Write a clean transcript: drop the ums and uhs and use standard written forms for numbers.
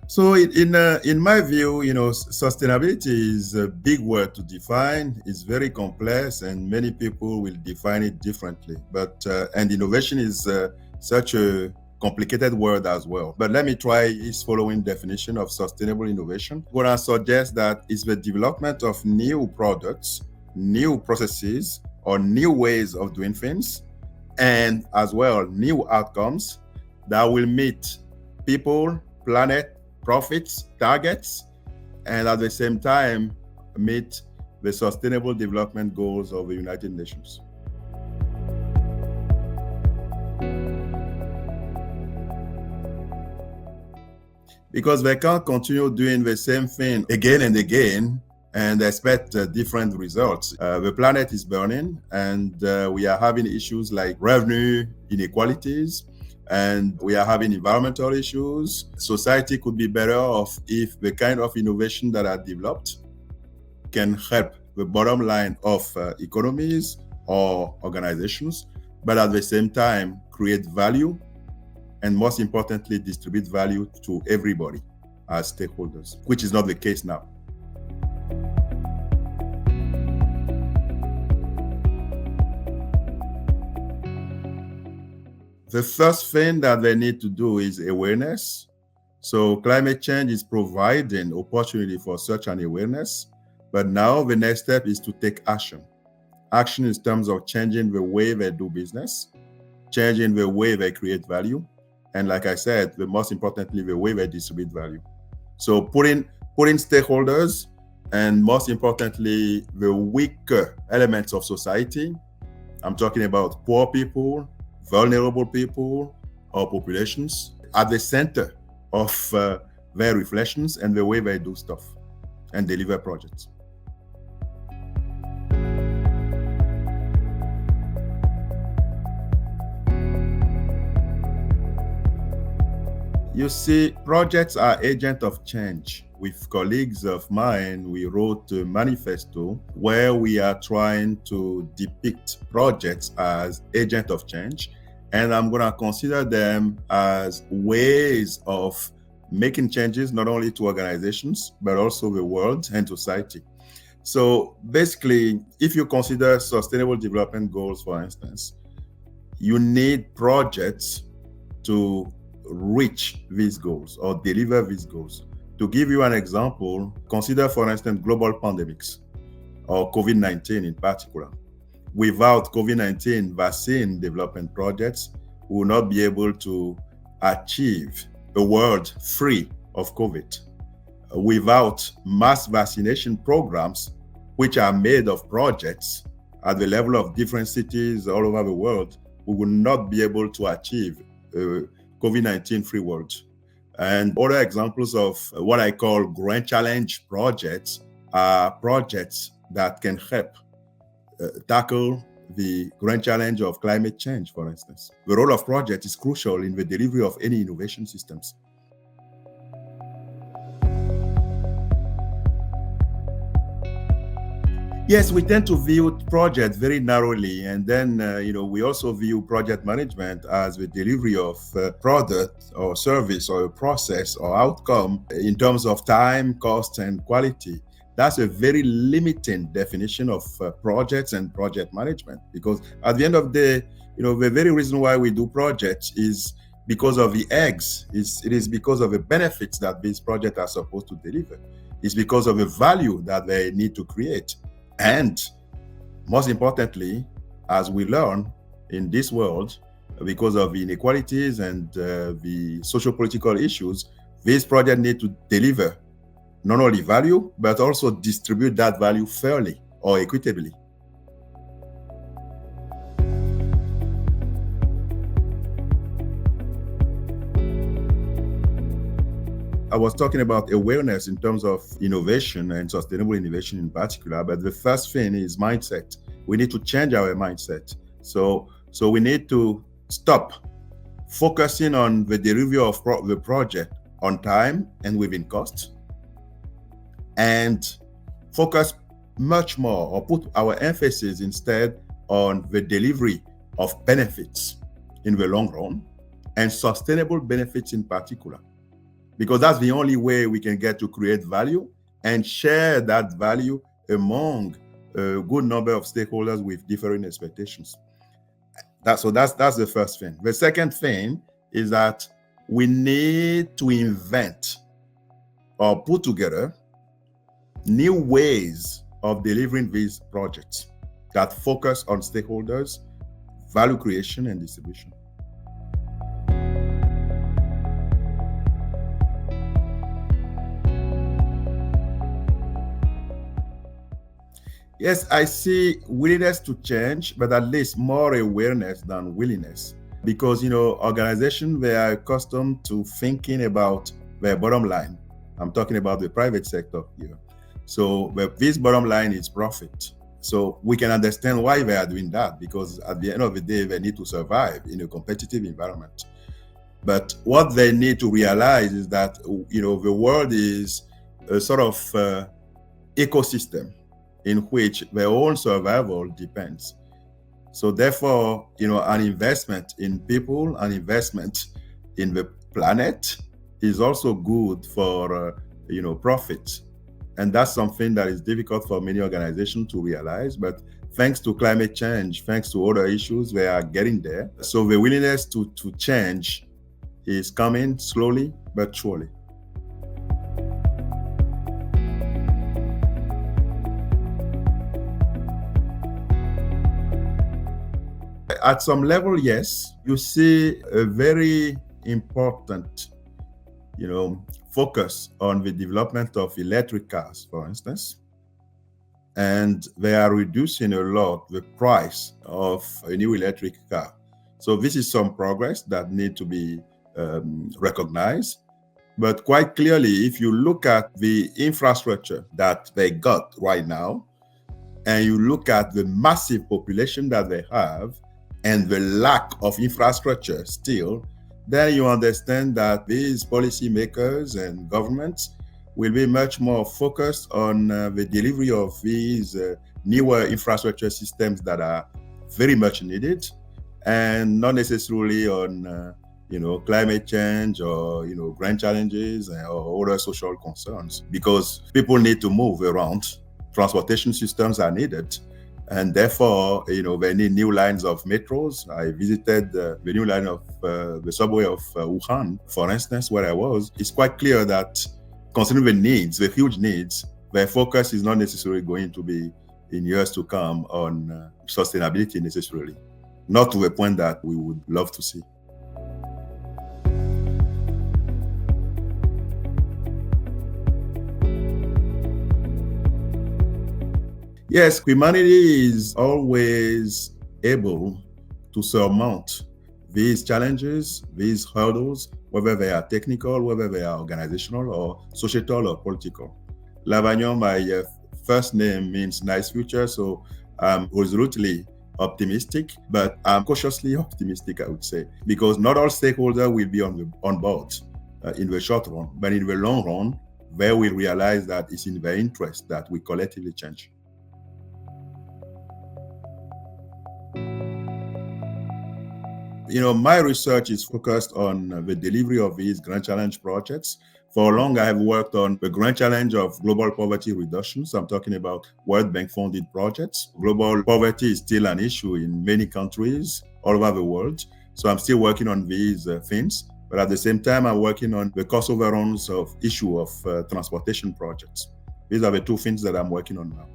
So in my view, sustainability is a big word to define. It's very complex, and many people will define it differently. But and innovation is such a complicated word as well. But let me try its following definition of sustainable innovation. I'm gonna suggest that it's the development of new products, new processes, or new ways of doing things, and as well new outcomes that will meet people, planet, profits, targets, and at the same time meet the Sustainable Development Goals of the United Nations. Because they can't continue doing the same thing again and again and expect different results. The planet is burning, and we are having issues like revenue inequalities, and we are having environmental issues. Society could be better off if the kind of innovation that are developed can help the bottom line of economies or organizations, but at the same time create value, and most importantly, distribute value to everybody as stakeholders, which is not the case now. The first thing that they need to do is awareness. So climate change is providing opportunity for such an awareness, but now the next step is to take action. Action in terms of changing the way they do business, changing the way they create value, and like I said, the most importantly, the way they distribute value. So putting stakeholders, and most importantly, the weaker elements of society. I'm talking about poor people, vulnerable people, or populations at the center of their reflections and the way they do stuff and deliver projects. You see, projects are agents of change. With colleagues of mine, we wrote a manifesto where we are trying to depict projects as agents of change. And I'm going to consider them as ways of making changes, not only to organizations, but also the world and society. So basically, if you consider sustainable development goals, for instance, you need projects to reach these goals or deliver these goals. To give you an example, consider, for instance, global pandemics or COVID-19 in particular. Without COVID-19 vaccine development projects, we will not be able to achieve a world free of COVID. Without mass vaccination programs, which are made of projects at the level of different cities all over the world, we will not be able to achieve COVID-19 free world. And other examples of what I call grand challenge projects are projects that can help tackle the grand challenge of climate change, for instance. The role of projects is crucial in the delivery of any innovation systems. Yes, we tend to view projects very narrowly, and then we also view project management as the delivery of product or service or a process or outcome in terms of time, cost, and quality. That's a very limiting definition of projects and project management, because at the end of the day, the very reason why we do projects is because of the eggs. It is because of the benefits that these projects are supposed to deliver. It's because of the value that they need to create. And most importantly, as we learn in this world, because of the inequalities and the socio-political issues, these projects need to deliver not only value, but also distribute that value fairly or equitably. I was talking about awareness in terms of innovation and sustainable innovation in particular, but the first thing is mindset. We need to change our mindset. So we need to stop focusing on the delivery of the project on time and within cost, and focus much more or put our emphasis instead on the delivery of benefits in the long run and sustainable benefits in particular. because that's the only way we can get to create value and share that value among a good number of stakeholders with different expectations. That's the first thing. The second thing is that we need to invent or put together new ways of delivering these projects that focus on stakeholders, value creation, and distribution. Yes, I see willingness to change, but at least more awareness than willingness. Because, organizations, they are accustomed to thinking about their bottom line. I'm talking about the private sector here. So this bottom line is profit. So we can understand why they are doing that, because at the end of the day, they need to survive in a competitive environment. But what they need to realize is that, the world is a sort of ecosystem in which their own survival depends. So therefore, an investment in people, an investment in the planet is also good for, profit. And that's something that is difficult for many organizations to realize. But thanks to climate change, thanks to other issues, they are getting there. So the willingness to change is coming slowly but surely. At some level, yes, you see a very important, focus on the development of electric cars, for instance. And they are reducing a lot the price of a new electric car. So this is some progress that need to be recognized. But quite clearly, if you look at the infrastructure that they got right now, and you look at the massive population that they have, and the lack of infrastructure still, then you understand that these policymakers and governments will be much more focused on the delivery of these newer infrastructure systems that are very much needed, and not necessarily on climate change or grand challenges or other social concerns, because people need to move around. Transportation systems are needed. And therefore, they need new lines of metros. I visited the new line of the subway of Wuhan, for instance, where I was. It's quite clear that considering the needs, the huge needs, their focus is not necessarily going to be in years to come on sustainability necessarily, not to the point that we would love to see. Yes, humanity is always able to surmount these challenges, these hurdles, whether they are technical, whether they are organizational or societal or political. Lavagnon, my first name, means nice future, so I'm resolutely optimistic, but I'm cautiously optimistic, I would say, because not all stakeholders will be on board in the short run, but in the long run, they will realize that it's in their interest that we collectively change. My research is focused on the delivery of these grand challenge projects. For long, I have worked on the grand challenge of global poverty reduction. So I'm talking about World Bank funded projects. Global poverty is still an issue in many countries all over the world. So I'm still working on these things. But at the same time, I'm working on the cost overruns of issue of transportation projects. These are the two things that I'm working on now.